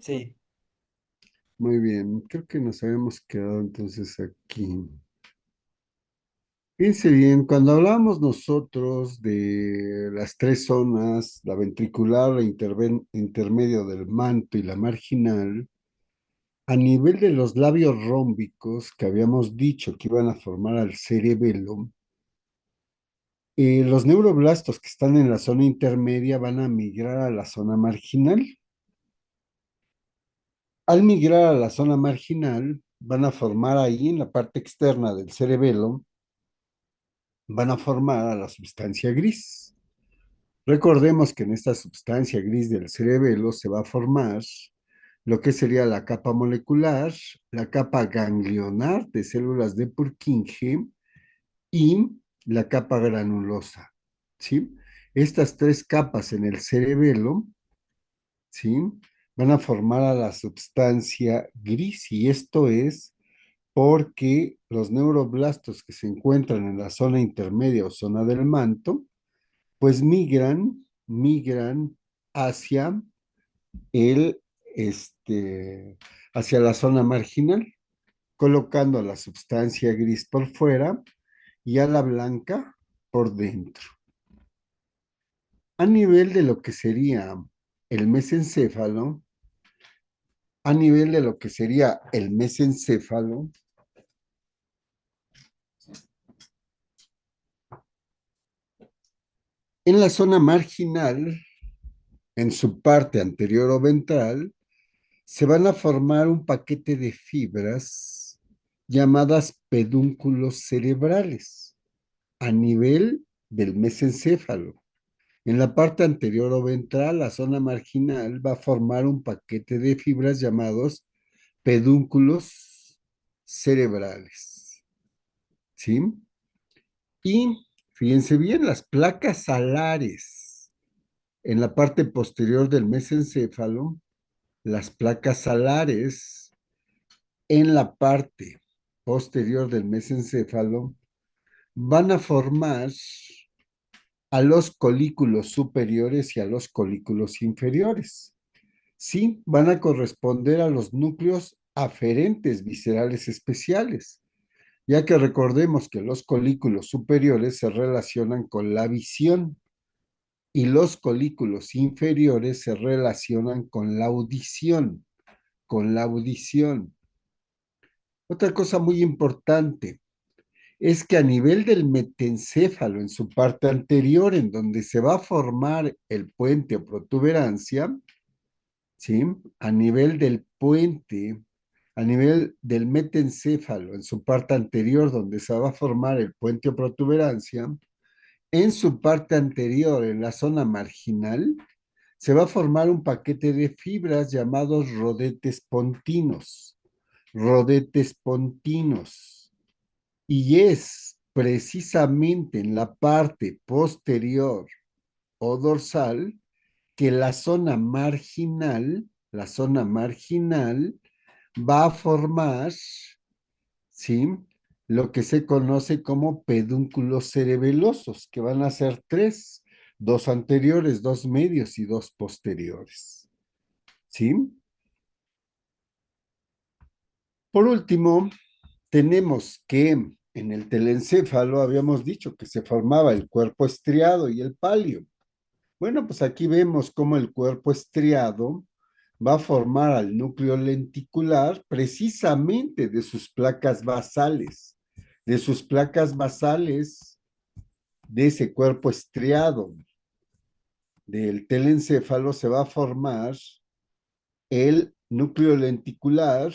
Sí, Muy bien, creo que nos habíamos quedado entonces aquí. Fíjense bien, cuando hablamos nosotros de las tres zonas, la ventricular, la intermedio del manto y la marginal, a nivel de los labios rómbicos que habíamos dicho que iban a formar al cerebelo, los neuroblastos que están en la zona intermedia van a migrar a la zona marginal. Al migrar a la zona marginal, van a formar ahí en la parte externa del cerebelo, van a formar a la sustancia gris. Recordemos que en esta sustancia gris del cerebelo se va a formar lo que sería la capa molecular, la capa ganglionar de células de Purkinje y la capa granulosa, ¿sí? Estas tres capas en el cerebelo, ¿sí? Van a formar a la sustancia gris y esto es porque los neuroblastos que se encuentran en la zona intermedia o zona del manto, pues migran hacia el, hacia la zona marginal, colocando a la sustancia gris por fuera y a la blanca por dentro. A nivel de lo que sería el mesencéfalo, a nivel de lo que sería el mesencéfalo, en la zona marginal, en su parte anterior o ventral, se van a formar un paquete de fibras llamadas pedúnculos cerebrales a nivel del mesencéfalo. En la parte anterior o ventral, la zona marginal va a formar un paquete de fibras llamados pedúnculos cerebrales. ¿Sí? Y fíjense bien, las placas alares en la parte posterior del mesencéfalo, las placas alares en la parte posterior del mesencéfalo van a formar a los colículos superiores y a los colículos inferiores. Sí, van a corresponder a los núcleos aferentes viscerales especiales, ya que recordemos que los colículos superiores se relacionan con la visión y los colículos inferiores se relacionan con la audición, con la audición. Otra cosa muy importante es que a nivel del metencéfalo, en su parte anterior, en donde se va a formar el puente o protuberancia, ¿sí? A nivel del puente, a nivel del metencéfalo, en su parte anterior, donde se va a formar el puente o protuberancia, en su parte anterior, en la zona marginal, se va a formar un paquete de fibras llamados rodetes pontinos. Rodetes pontinos. Y es precisamente en la parte posterior o dorsal que la zona marginal va a formar, ¿sí? Lo que se conoce como pedúnculos cerebelosos, que van a ser tres, dos anteriores, dos medios y dos posteriores, ¿sí? Por último, tenemos que en el telencéfalo habíamos dicho que se formaba el cuerpo estriado y el palio. Bueno, pues aquí vemos cómo el cuerpo estriado va a formar al núcleo lenticular precisamente de sus placas basales, de sus placas basales de ese cuerpo estriado del telencéfalo se va a formar el núcleo lenticular,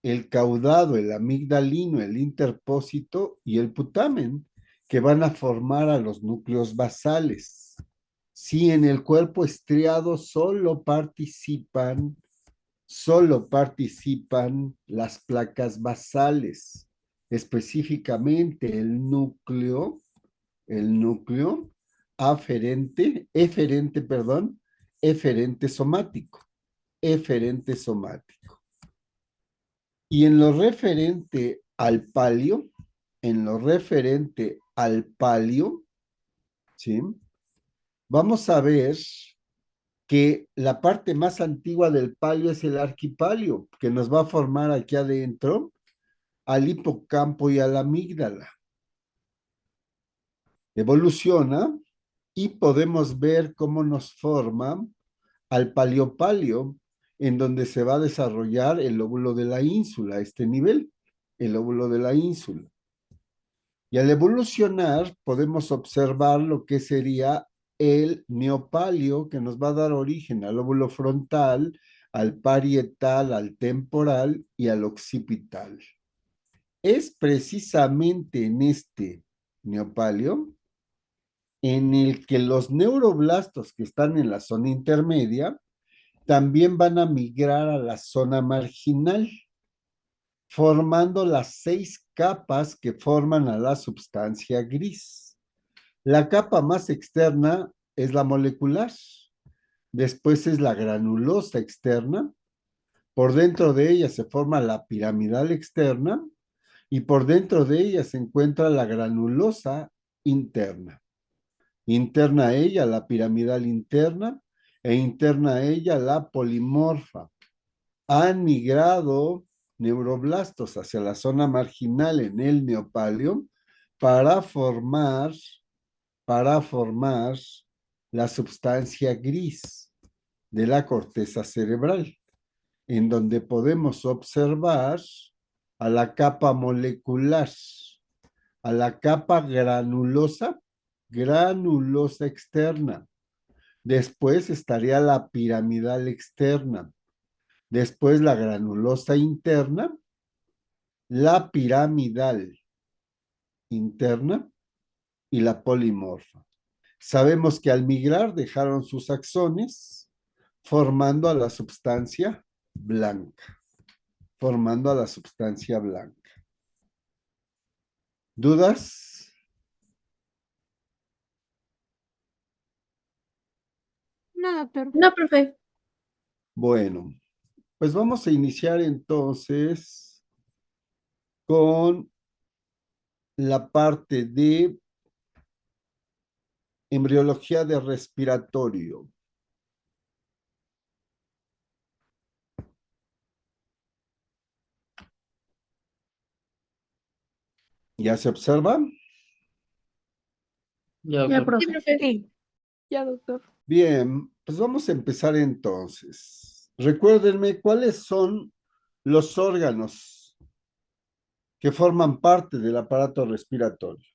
el caudado, el amigdalino, el interpósito y el putamen, que van a formar a los núcleos basales. Si en el cuerpo estriado solo participan las placas basales, específicamente el núcleo eferente somático, eferente somático. Y en lo referente al palio, en lo referente al palio, ¿sí? Vamos a ver que la parte más antigua del palio es el arquipalio, que nos va a formar aquí adentro al hipocampo y a la amígdala. Evoluciona y podemos ver cómo nos forma al paleopalio, en donde se va a desarrollar el lóbulo de la ínsula, a este nivel, el lóbulo de la ínsula. Y al evolucionar podemos observar lo que sería el neopalio, que nos va a dar origen al lóbulo frontal, al parietal, al temporal y al occipital. Es precisamente en este neopalio en el que los neuroblastos que están en la zona intermedia también van a migrar a la zona marginal, formando las 6 capas que forman a la sustancia gris. La capa más externa es la molecular, después es la granulosa externa, por dentro de ella se forma la piramidal externa y por dentro de ella se encuentra la granulosa interna. Interna a ella la piramidal interna e interna a ella la polimorfa. Han migrado neuroblastos hacia la zona marginal en el neopalio para formar, para formar la sustancia gris de la corteza cerebral, en donde podemos observar a la capa molecular, a la capa granulosa, granulosa externa. Después estaría la piramidal externa. Después la granulosa interna, la piramidal interna y la polimorfa. Sabemos que al migrar dejaron sus axones formando a la sustancia blanca, formando a la sustancia blanca. ¿Dudas? No, doctor. No, profe. Bueno, pues vamos a iniciar entonces con la parte de embriología de respiratorio. ¿Ya se observa? Ya, Sí, profe. profe. Sí, ya, doctor. Bien, pues vamos a empezar entonces. Recuérdenme cuáles son los órganos que forman parte del aparato respiratorio.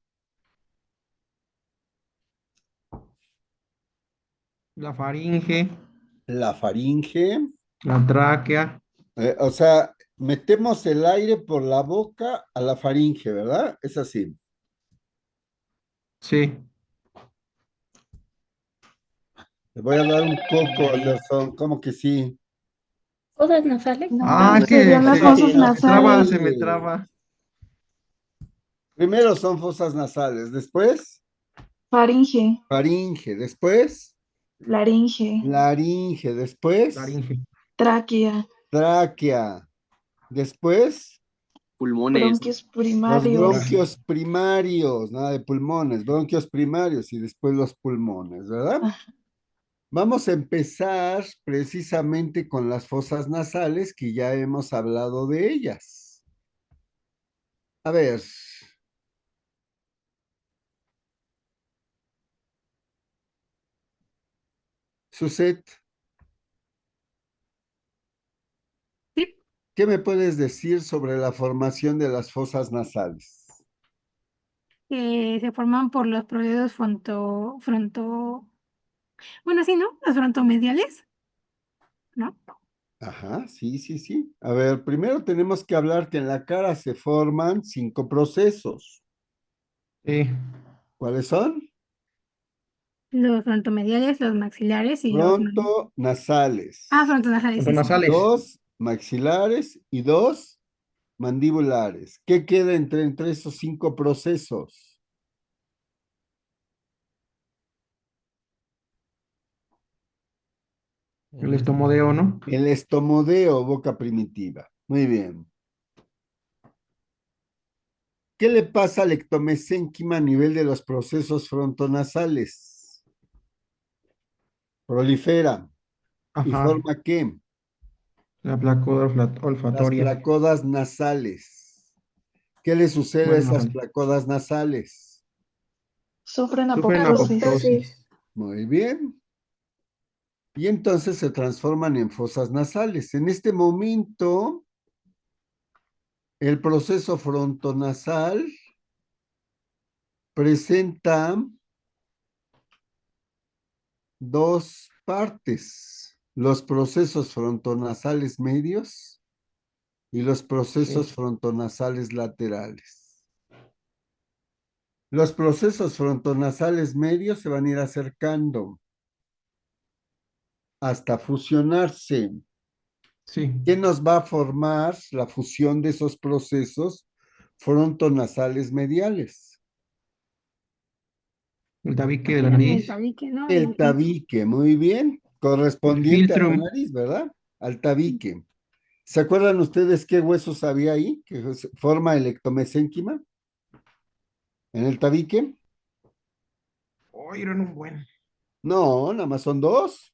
La faringe, La faringe, la tráquea, o sea, metemos el aire por la boca a la faringe, ¿verdad? Es así. sí. Le voy a dar un coco, Anderson, ¿cómo que sí? ¿Fosas nasales? Ah, es que Serían las fosas se me traba, nasales. se me traba. Primero son fosas nasales, después Faringe, faringe, después laringe, laringe, después Laringe. tráquea, tráquea, después Pulmones. bronquios los primarios, bronquios primarios, nada de pulmones, bronquios primarios y después los pulmones, ¿verdad? Ah. Vamos a empezar precisamente con las fosas nasales que ya hemos hablado de ellas. A ver. Suset, sí, ¿qué me puedes decir sobre la formación de las fosas nasales? se forman por los procesos bueno, sí, ¿no? Los frontomediales, ¿no? Ajá, sí, sí, sí. A ver, primero tenemos que hablar que en la cara se forman 5 procesos. Sí. ¿Cuáles son? Los frontomediales, los maxilares y los... Frontonasales. Ah, frontonasales, sí, sí. Frontonasales. 2 maxilares y 2 mandibulares. ¿Qué queda entre esos 5 procesos? El estomodeo, ¿no? El estomodeo, boca primitiva. Muy bien. ¿Qué le pasa al ectomesénquima a nivel de los procesos frontonasales? Prolifera. ¿Y Ajá. forma qué? La placoda Las olfatoria. placodas nasales. ¿Qué le sucede a Bueno, esas nasal. placodas nasales? Sufren Sufren apoptosis. apoptosis. Muy bien. Y entonces se transforman en fosas nasales. En este momento, el proceso frontonasal presenta dos partes, los procesos frontonasales medios y los procesos Sí. frontonasales laterales. Los procesos frontonasales medios se van a ir acercando hasta fusionarse. Sí. ¿Qué nos va a formar la fusión de esos procesos frontonasales mediales? El tabique de la nariz. El tabique, ¿no? Y El el filtro. tabique, muy bien, El correspondiente a la filtrum. nariz, ¿verdad? Al tabique. ¿Se acuerdan ustedes qué huesos había ahí que forma el ectomesénquima en el tabique? Oh, eran un buen. No, nada más son dos.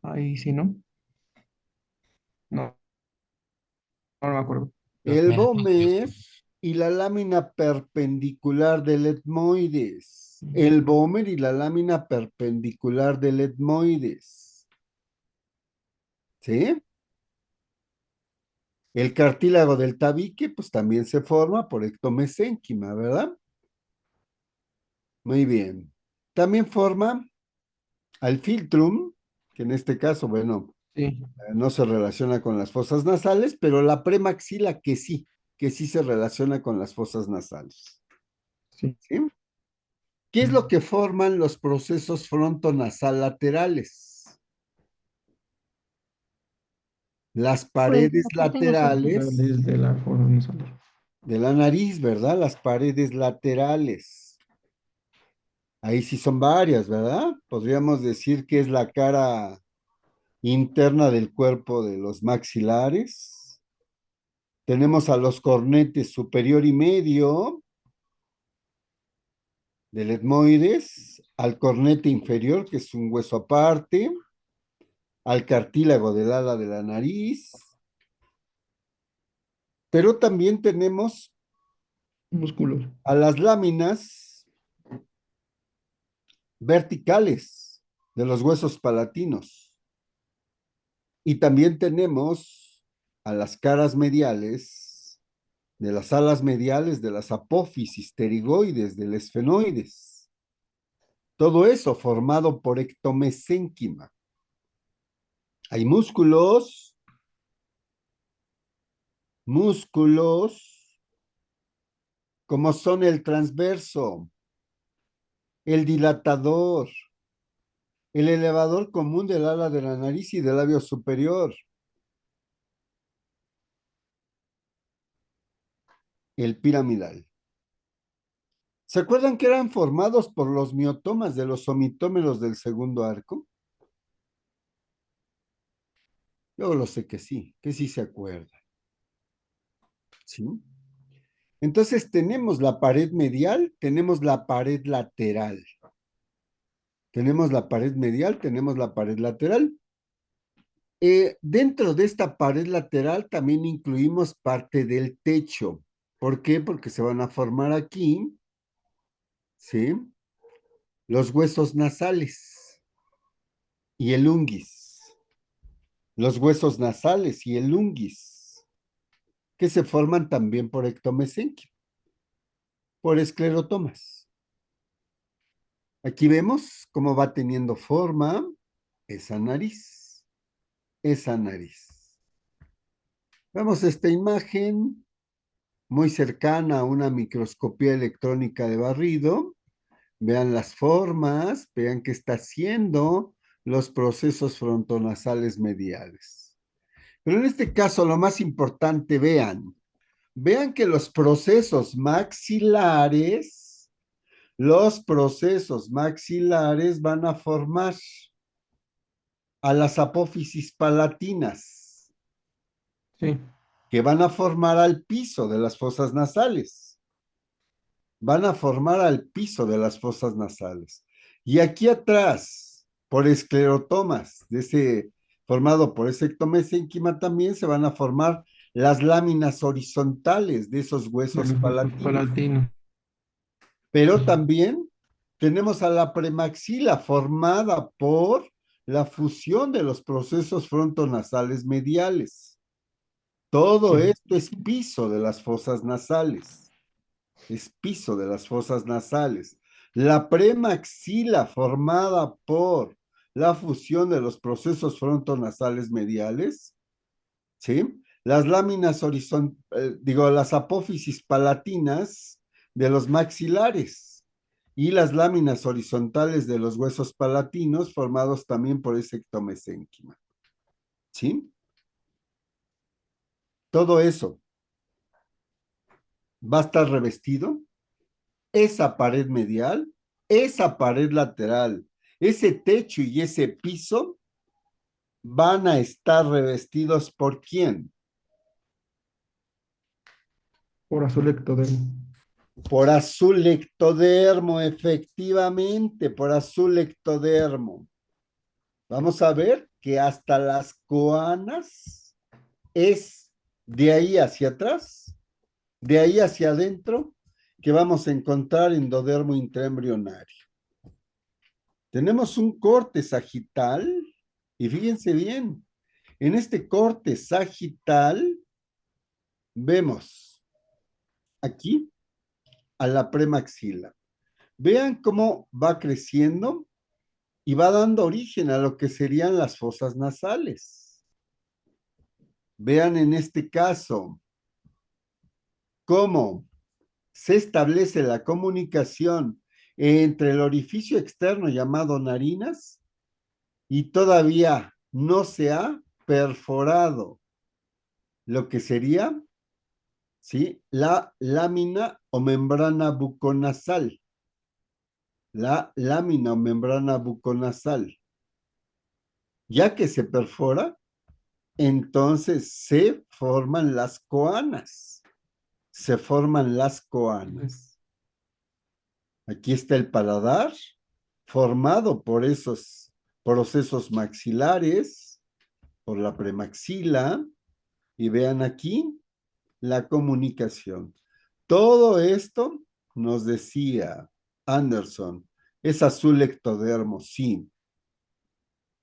Ahí sí, ¿no? No, no me acuerdo. El vómer y la lámina perpendicular del etmoides. El vómer y la lámina perpendicular del etmoides. ¿Sí? El cartílago del tabique, pues también se forma por ectomesénquima, ¿verdad? Muy bien. También forma al filtrum, que en este caso, bueno, Sí, no se relaciona con las fosas nasales, pero la premaxila que sí se relaciona con las fosas nasales. sí. ¿Sí? ¿Qué es lo que forman los procesos frontonasal laterales? Las Pues paredes acá tengo su laterales Desde la forma nasal. de la nariz, ¿verdad? Las paredes laterales. Ahí sí son varias, ¿verdad? Podríamos decir que es la cara interna del cuerpo de los maxilares. Tenemos a los cornetes superior y medio del etmoides, al cornete inferior, que es un hueso aparte, al cartílago del ala de la nariz, pero también tenemos Músculos. a las láminas verticales de los huesos palatinos. Y también tenemos a las caras mediales de las alas mediales de las apófisis pterigoides, del esfenoides. Todo eso formado por ectomesénquima. Hay músculos como son el transverso, el dilatador, el elevador común del ala de la nariz y del labio superior, el piramidal. ¿Se acuerdan que eran formados por los miotomas de los omitómeros del segundo arco? Yo lo sé que sí se acuerdan. ¿Sí? Entonces tenemos la pared medial, tenemos la pared lateral. Tenemos la pared medial, tenemos la pared lateral. Dentro de esta pared lateral también incluimos parte del techo. ¿Por qué? Porque se van a formar aquí, ¿sí? Los huesos nasales y el unguis. Los huesos nasales y el unguis, que se forman también por ectomesenquia, por esclerotomas. Aquí vemos cómo va teniendo forma esa nariz, esa nariz. Vemos esta imagen muy cercana a una microscopía electrónica de barrido. Vean las formas, vean qué está haciendo los procesos frontonasales mediales. Pero en este caso, lo más importante, vean que los procesos maxilares van a formar a las apófisis palatinas, Sí, que van a formar al piso de las fosas nasales. Van a formar al piso de las fosas nasales. Y aquí atrás, por esclerotomas, formado por ese ectomesénquima también se van a formar las láminas horizontales de esos De huesos los huesos palatinos. palatinos. Pero también tenemos a la premaxila formada por la fusión de los procesos frontonasales mediales. Todo Sí. esto es piso de las fosas nasales. Es piso de las fosas nasales. La premaxila formada por la fusión de los procesos frontonasales mediales, ¿sí? Las láminas las apófisis palatinas de los maxilares y las láminas horizontales de los huesos palatinos formados también por ese ectomesénquima, ¿sí? Todo eso va a estar revestido, esa pared medial, esa pared lateral, ese techo y ese piso van a estar revestidos ¿por quién? Por azul ectodermo. Por azul ectodermo, efectivamente, por azul ectodermo. Vamos a ver que hasta las coanas es de ahí hacia atrás, de ahí hacia adentro, que vamos a encontrar endodermo intraembrionario. Tenemos un corte sagital, y fíjense bien, en este corte sagital vemos aquí a la premaxila. Vean cómo va creciendo y va dando origen a lo que serían las fosas nasales. Vean en este caso cómo se establece la comunicación entre el orificio externo llamado narinas y todavía no se ha perforado lo que sería, ¿sí?, la lámina o membrana buconasal. La lámina o membrana buconasal. Ya que se perfora, entonces se forman las coanas. Se forman las coanas. Aquí está el paladar, formado por esos procesos maxilares, por la premaxila, y vean aquí la comunicación. Todo esto, nos decía Anderson, es azul ectodermo, sí.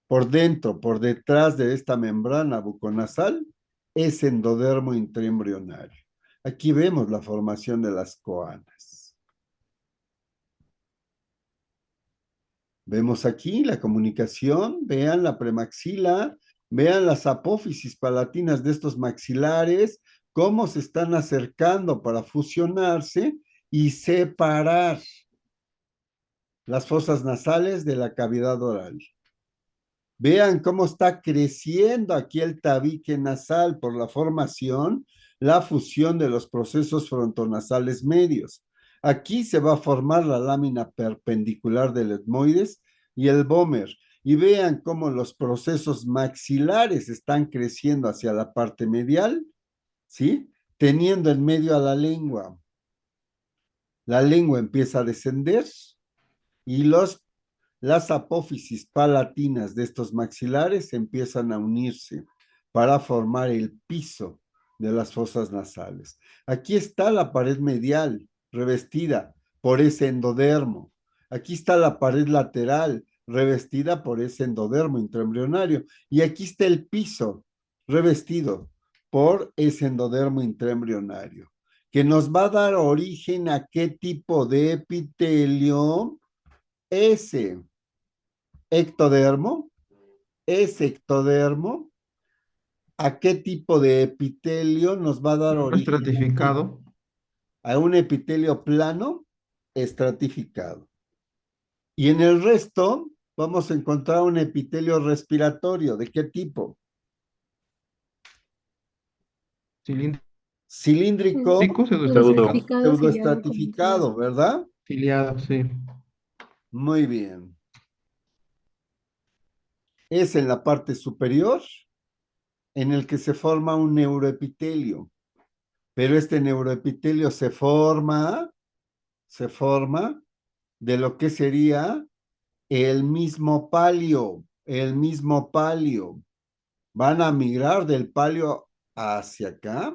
Por dentro, por detrás de esta membrana buconasal, es endodermo intraembrionario. Aquí vemos la formación de las coanas. Vemos aquí la comunicación, vean la premaxila, vean las apófisis palatinas de estos maxilares, cómo se están acercando para fusionarse y separar las fosas nasales de la cavidad oral. Vean cómo está creciendo aquí el tabique nasal por la formación, la fusión de los procesos frontonasales medios. Aquí se va a formar la lámina perpendicular del etmoides y el vómer. Y vean cómo los procesos maxilares están creciendo hacia la parte medial, ¿sí? Teniendo en medio a la lengua. La lengua empieza a descender y las apófisis palatinas de estos maxilares empiezan a unirse para formar el piso de las fosas nasales. Aquí está la pared medial revestida por ese endodermo. Aquí está la pared lateral revestida por ese endodermo intraembrionario. Y aquí está el piso revestido por ese endodermo intraembrionario, que nos va a dar origen a qué tipo de epitelio. Ese ectodermo, ¿a qué tipo de epitelio nos va a dar origen? Estratificado. A un epitelio plano estratificado. Y en el resto vamos a encontrar un epitelio respiratorio. ¿De qué tipo? Cilíndrico. Cilíndrico, Pseudoestratificado. pseudoestratificado, ¿verdad? Ciliado, sí. Muy bien. Es en la parte superior en el que se forma un neuroepitelio. Pero este neuroepitelio se forma de lo que sería el mismo palio, el mismo palio. Van a migrar del palio hacia acá,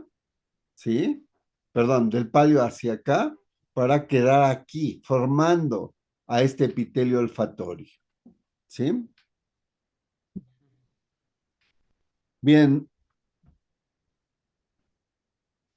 ¿sí? Perdón, del palio hacia acá para quedar aquí, formando a este epitelio olfatorio, ¿sí? Bien,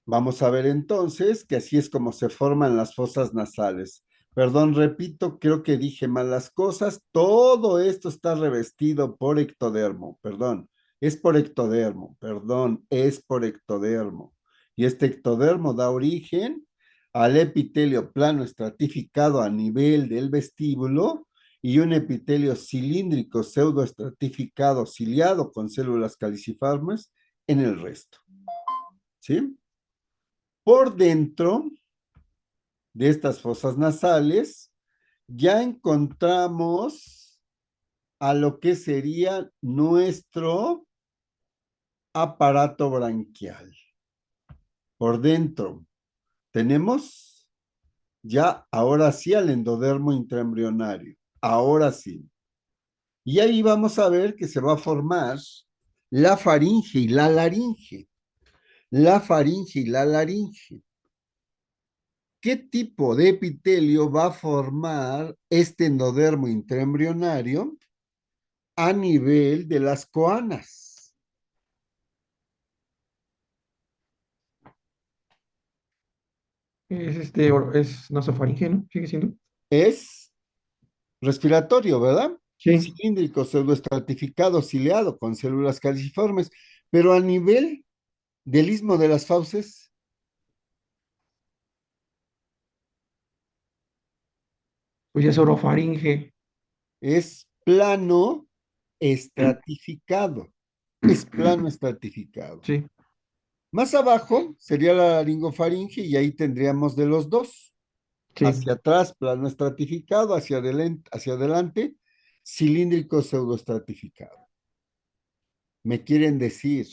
vamos a ver entonces que así es como se forman las fosas nasales. Perdón, repito, creo que dije mal las cosas. Todo esto está revestido por ectodermo, perdón, es por ectodermo, perdón, es por ectodermo. Y este ectodermo da origen al epitelio plano estratificado a nivel del vestíbulo y un epitelio cilíndrico pseudoestratificado ciliado con células caliciformes en el resto. ¿Sí? Por dentro de estas fosas nasales ya encontramos a lo que sería nuestro aparato branquial. Por dentro tenemos ya ahora sí al endodermo intraembrionario. Ahora sí. Y ahí vamos a ver que se va a formar la faringe y la laringe. La faringe y la laringe. ¿Qué tipo de epitelio va a formar este endodermo intraembrionario a nivel de las coanas? Es nasofaringe, ¿no? Sigue siendo. Es respiratorio, ¿verdad? Sí. Cilíndrico, pseudoestratificado, ciliado, con células caliciformes, pero a nivel del istmo de las fauces Pues ya es orofaringe. es plano estratificado. Es plano estratificado. Sí, Más abajo sería la laringofaringe y ahí tendríamos de los dos. sí. Hacia atrás, plano estratificado, hacia adelante, cilíndrico pseudoestratificado. Me quieren decir,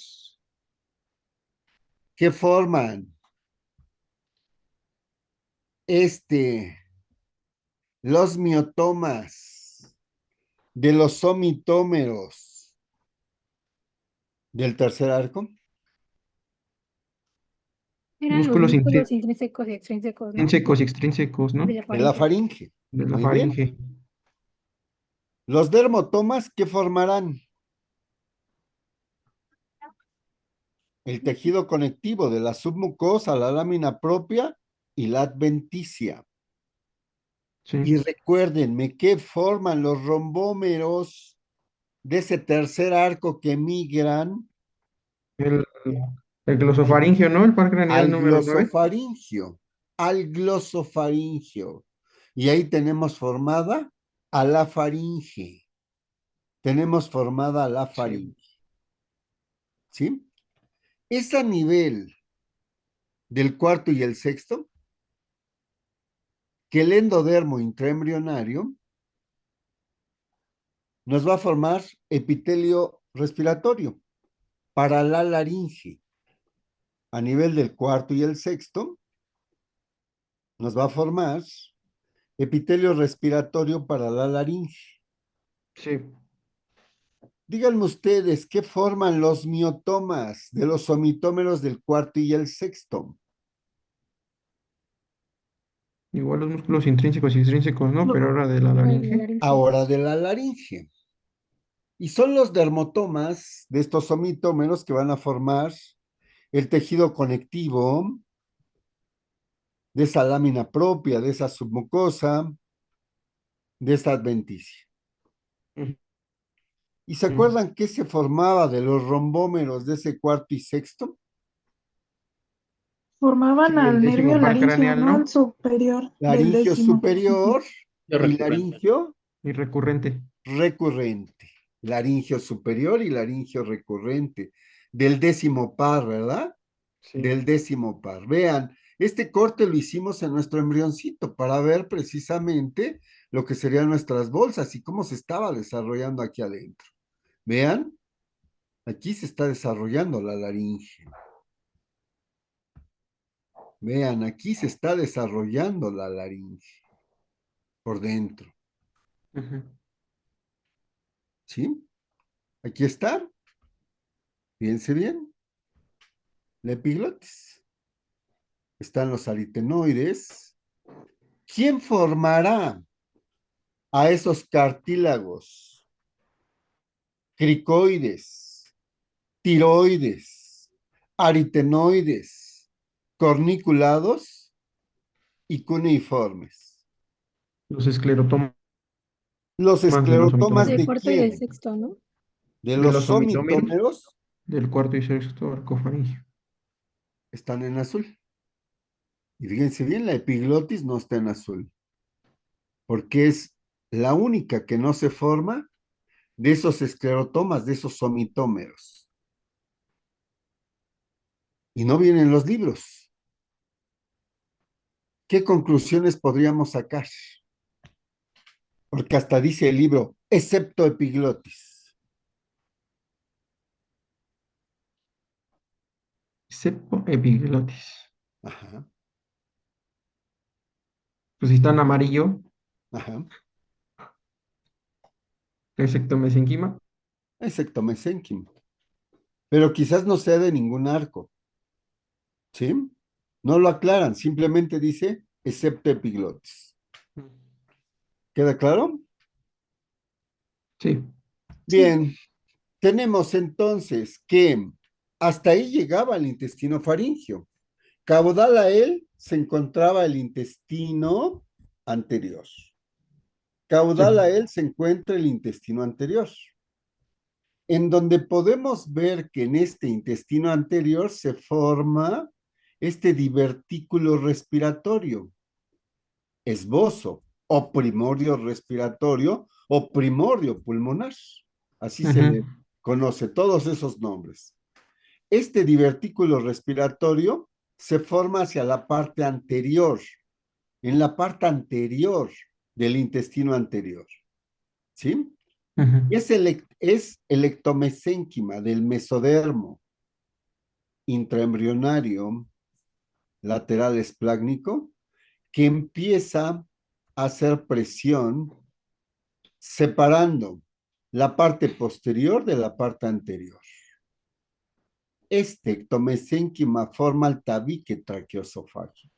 ¿qué forman este, los miotomas de los somitómeros del tercer arco? Eran los Músculos músculos intrínsecos y extrínsecos, ¿no? intrínsecos y extrínsecos, De ¿no? la De la faringe. faringe. De la Muy bien. faringe. Los dermotomas, ¿qué formarán? El tejido conectivo de la submucosa, la lámina propia y la adventicia. Sí. Y recuérdenme, ¿qué forman los rombómeros de ese tercer arco que migran El, el glosofaringeo, ¿no? El par craneal al número 9. glosofaringio? Al glosofaringio. Y ahí tenemos formada a la faringe. Tenemos formada a la Sí. faringe. ¿Sí? Es a nivel del cuarto y el sexto que el endodermo intraembrionario nos va a formar epitelio respiratorio para la laringe. A nivel del cuarto y el sexto, nos va a formar epitelio respiratorio para la laringe. Sí. Díganme ustedes, ¿qué forman los miotomas de los somitómeros del cuarto y el sexto? Igual los músculos intrínsecos y extrínsecos, ¿no? Lo- Pero ahora de la Ahora de la laringe. laringe. Ahora de la laringe. Y son los dermotomas de estos somitómeros que van a formar el tejido conectivo de esa lámina propia, de esa submucosa, de esta adventicia. ¿Y se Ujú. acuerdan qué se formaba de los rombómeros de ese cuarto y sexto? Sí, Formaban el al décimo nervio par laringio, craneal, ¿no? Al ¿no? superior del Laringio décimo. Ujú. superior Yo y recurrente. laringio Y recurrente. recurrente. Laringio superior y laringio recurrente. Del décimo par, ¿verdad? Sí. Del décimo par. Vean, este corte lo hicimos en nuestro embrioncito para ver precisamente lo que serían nuestras bolsas y cómo se estaba desarrollando aquí adentro. Vean, aquí se está desarrollando la laringe. Vean, aquí se está desarrollando la laringe por dentro. Ujú. ¿sí? Aquí está, fíjense bien, la epiglotis. Están los aritenoides. ¿Quién formará a esos cartílagos? Cricoides, tiroides, aritenoides, corniculados y cuneiformes. Los esclerotomas Los de los esclerotomas Del somitómeros. de cuarto y del quién? sexto, ¿no? De De los los somitómeros somitómeros del cuarto y sexto arcofaringio. están en azul. Y fíjense bien, la epiglotis no está en azul, porque es la única que no se forma de esos esclerotomas, de esos somitómeros. Y no vienen los libros. ¿Qué conclusiones podríamos sacar? Porque hasta dice el libro, excepto epiglotis. Cepo epiglotis. Ajá, Pues si está en amarillo, ajá. excepto mesenquima. Excepto mesénquimo. Pero quizás no sea de ningún arco, ¿sí? No lo aclaran, simplemente dice excepto epiglotis. ¿Queda claro? Sí. Sí. Bien, tenemos entonces que hasta ahí llegaba el intestino faríngeo. Caudal a él se encontraba el intestino anterior. Sí. Caudal a él se encuentra el intestino anterior, en donde podemos ver que en este intestino anterior se forma este divertículo respiratorio, esbozo o primorio respiratorio o primorio pulmonar. Así se Ujú. le conoce todos esos nombres. Este divertículo respiratorio se forma hacia la parte anterior, en la parte anterior del intestino anterior, ¿sí? Ujú. Es el ectomesénquima del mesodermo intraembrionario lateral esplácnico que empieza a hacer presión separando la parte posterior de la parte anterior. Este ectomesénquima forma el tabique traqueoesofágico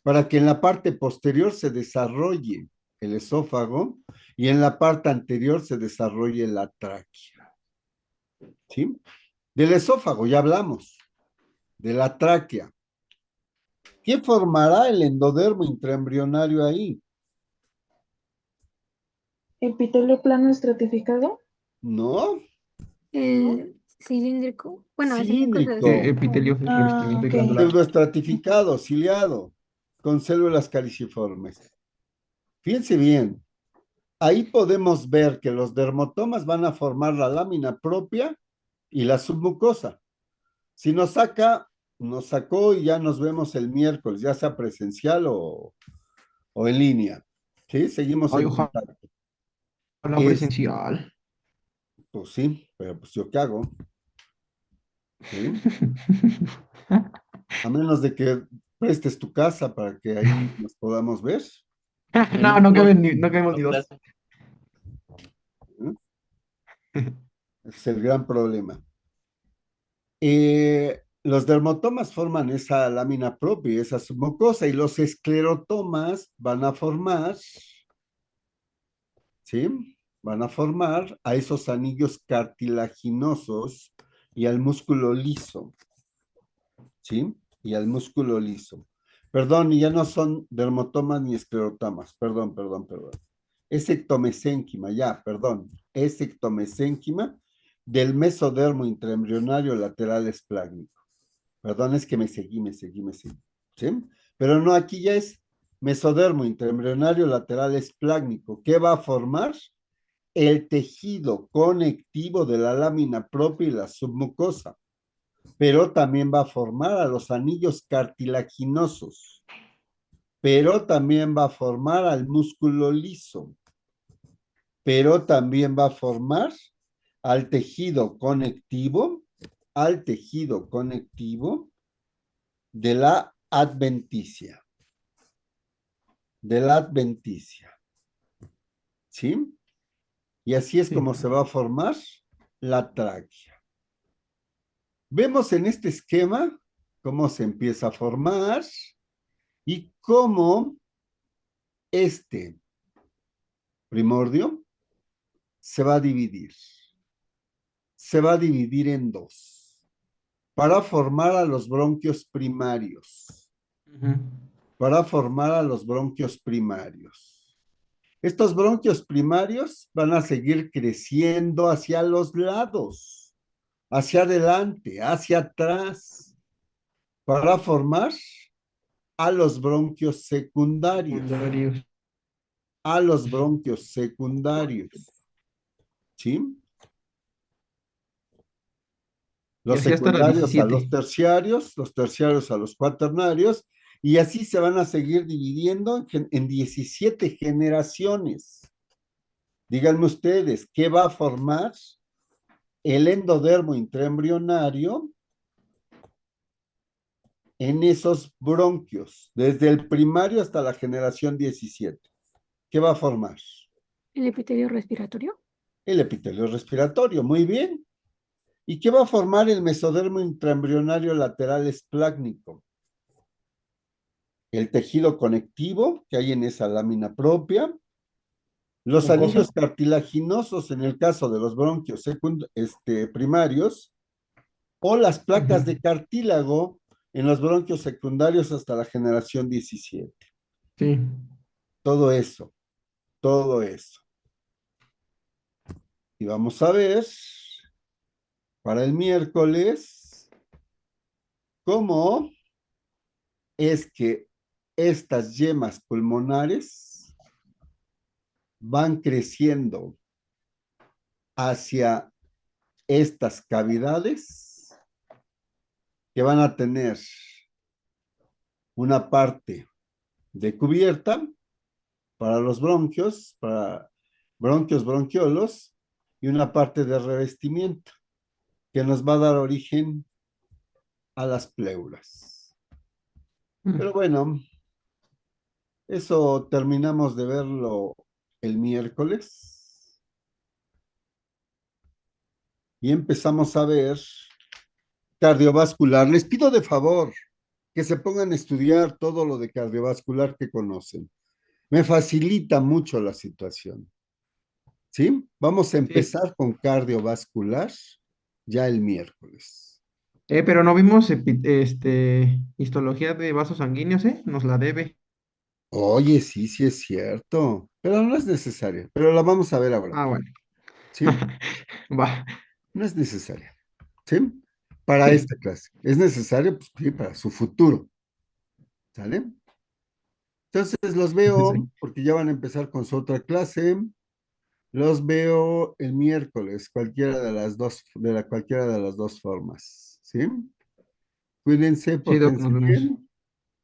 para que en la parte posterior se desarrolle el esófago y en la parte anterior se desarrolle la tráquea. ¿Sí? Del esófago ya hablamos, de la tráquea. ¿Qué formará el endodermo intraembrionario ahí? Epitelio plano estratificado. No, Cilíndrico. Bueno, cilíndrico es cilíndrico, Epitelio de Ah, revestimiento ok. glandular. pseudoestratificado, ciliado, con células caliciformes. Fíjense bien, ahí podemos ver que los dermotomas van a formar la lámina propia y la submucosa. Si nos sacó y ya nos vemos el miércoles, ya sea presencial o en línea. ¿Sí? Seguimos Ay, en ojalá contacto. Es, presencial. pues sí, pero pues yo qué hago, ¿sí? A menos de que prestes tu casa para que ahí nos podamos ver. No, no caben no cabemos ni dos. ¿No? Ese es el gran problema. Los dermotomas forman esa lámina propia, esa submucosa, y los esclerotomas van a formar, ¿sí? Van a formar a esos anillos cartilaginosos y al músculo liso, ¿sí? Y al músculo liso. Perdón, y ya no son dermotomas ni esclerotomas, perdón. Es ectomesénquima, ya, perdón. Es ectomesénquima del mesodermo intraembrionario lateral esplácnico. Perdón, es que me seguí. ¿Sí? Pero no, aquí ya es mesodermo intraembrionario lateral esplácnico. ¿Qué va a formar? El tejido conectivo de la lámina propia y la submucosa, pero también va a formar a los anillos cartilaginosos, pero también va a formar al músculo liso, pero también va a formar al tejido conectivo de la adventicia, ¿sí? Y así es Sí. como se va a formar la tráquea. Vemos la tráquea. Vemos en este esquema cómo se empieza a formar y cómo este primordio se va a dividir. Se va a dividir en dos para formar a los bronquios primarios. Ujú. Para formar a los bronquios primarios. Estos bronquios primarios van a seguir creciendo hacia los lados, hacia adelante, hacia atrás, para formar a los bronquios secundarios, Secundarios. a los bronquios secundarios, ¿sí? Y Los así hasta la secundarios a 17. los terciarios a los cuaternarios, y así se van a seguir dividiendo en 17 generaciones. Díganme ustedes, ¿qué va a formar el endodermo intraembrionario en esos bronquios, desde el primario hasta la generación 17? ¿Qué va a formar? El epitelio respiratorio. El epitelio respiratorio, muy bien. ¿Y qué va a formar el mesodermo intraembrionario lateral esplácnico? El tejido conectivo que hay en esa lámina propia, los Mucosa. anillos cartilaginosos en el caso de los bronquios primarios, o las placas Ujú. de cartílago en los bronquios secundarios hasta la generación 17. Sí. Todo eso, todo eso. Y vamos a ver para el miércoles cómo es que estas yemas pulmonares van creciendo hacia estas cavidades que van a tener una parte de cubierta para los bronquios, para bronquios bronquiolos, y una parte de revestimiento que nos va a dar origen a las pleuras. Pero bueno, eso terminamos de verlo el miércoles y empezamos a ver cardiovascular. Les pido de favor que se pongan a estudiar todo lo de cardiovascular que conocen. Me facilita mucho la situación. ¿Sí? Vamos a Sí. empezar con cardiovascular ya el miércoles. Pero no vimos histología de vasos sanguíneos, ¿eh? Nos la debe. Oye, sí, sí es cierto, pero no es necesaria, pero la vamos a ver ahora, Ah, bueno. ¿sí? Va. No es necesaria, ¿sí? Para Sí. esta clase. Es necesario, pues sí, para su futuro, ¿sale? Entonces los veo, Sí. porque ya van a empezar con su otra clase, los veo el miércoles, cualquiera de las dos, cualquiera de las dos formas, ¿sí? Cuídense, Sí, Doc, pórtense nos vemos. bien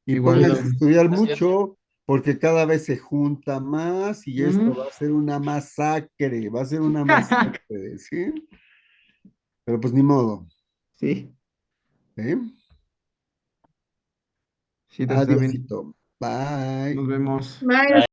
y Igual. pónganse a estudiar mucho, porque cada vez se junta más y Ujú. esto va a ser una masacre, va a ser una masacre, ¿sí? Pero pues ni modo, Sí, ¿sí? sí, Doc, está bien. Adiósito. Bye. Nos vemos. Bye.